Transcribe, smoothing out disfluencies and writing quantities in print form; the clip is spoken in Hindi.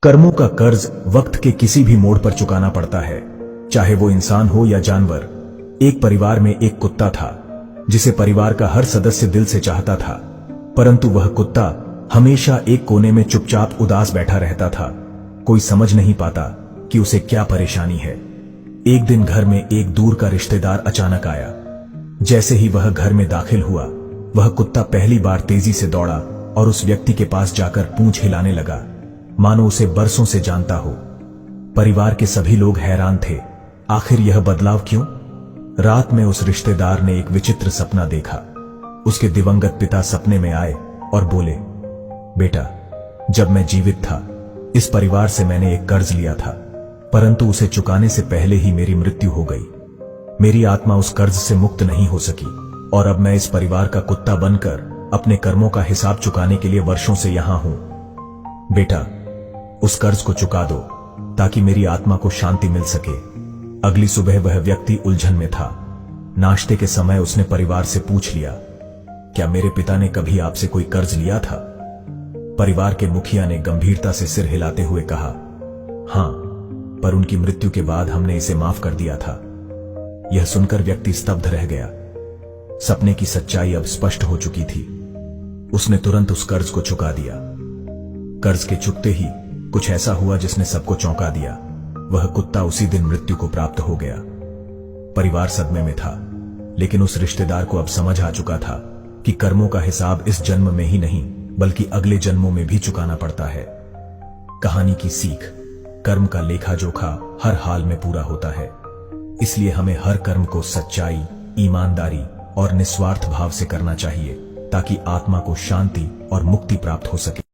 कर्मों का कर्ज वक्त के किसी भी मोड़ पर चुकाना पड़ता है, चाहे वो इंसान हो या जानवर। एक परिवार में एक कुत्ता था जिसे परिवार का हर सदस्य दिल से चाहता था, परंतु वह कुत्ता हमेशा एक कोने में चुपचाप उदास बैठा रहता था। कोई समझ नहीं पाता कि उसे क्या परेशानी है। एक दिन घर में एक दूर का रिश्तेदार अचानक आया। जैसे ही वह घर में दाखिल हुआ, वह कुत्ता पहली बार तेजी से दौड़ा और उस व्यक्ति के पास जाकर पूंछ हिलाने लगा, मानो उसे बरसों से जानता हो। परिवार के सभी लोग हैरान थे, आखिर यह बदलाव क्यों? रात में उस रिश्तेदार ने एक विचित्र सपना देखा। उसके दिवंगत पिता सपने में आए और बोले, बेटा, जब मैं जीवित था इस परिवार से मैंने एक कर्ज लिया था, परंतु उसे चुकाने से पहले ही मेरी मृत्यु हो गई। मेरी आत्मा उस कर्ज से मुक्त नहीं हो सकी और अब मैं इस परिवार का कुत्ता बनकर अपने कर्मों का हिसाब चुकाने के लिए वर्षों से यहां हूं। बेटा, उस कर्ज को चुका दो ताकि मेरी आत्मा को शांति मिल सके। अगली सुबह वह व्यक्ति उलझन में था। नाश्ते के समय उसने परिवार से पूछ लिया, क्या मेरे पिता ने कभी आपसे कोई कर्ज लिया था? परिवार के मुखिया ने गंभीरता से सिर हिलाते हुए कहा, हां, पर उनकी मृत्यु के बाद हमने इसे माफ कर दिया था। यह सुनकर व्यक्ति स्तब्ध रह गया। सपने की सच्चाई अब स्पष्ट हो चुकी थी। उसने तुरंत उस कर्ज को चुका दिया। कर्ज के चुकते ही कुछ ऐसा हुआ जिसने सबको चौंका दिया। वह कुत्ता उसी दिन मृत्यु को प्राप्त हो गया। परिवार सदमे में था, लेकिन उस रिश्तेदार को अब समझ आ चुका था कि कर्मों का हिसाब इस जन्म में ही नहीं बल्कि अगले जन्मों में भी चुकाना पड़ता है। कहानी की सीख, कर्म का लेखा जोखा हर हाल में पूरा होता है, इसलिए हमें हर कर्म को सच्चाई, ईमानदारी और निस्वार्थ भाव से करना चाहिए ताकि आत्मा को शांति और मुक्ति प्राप्त हो सके।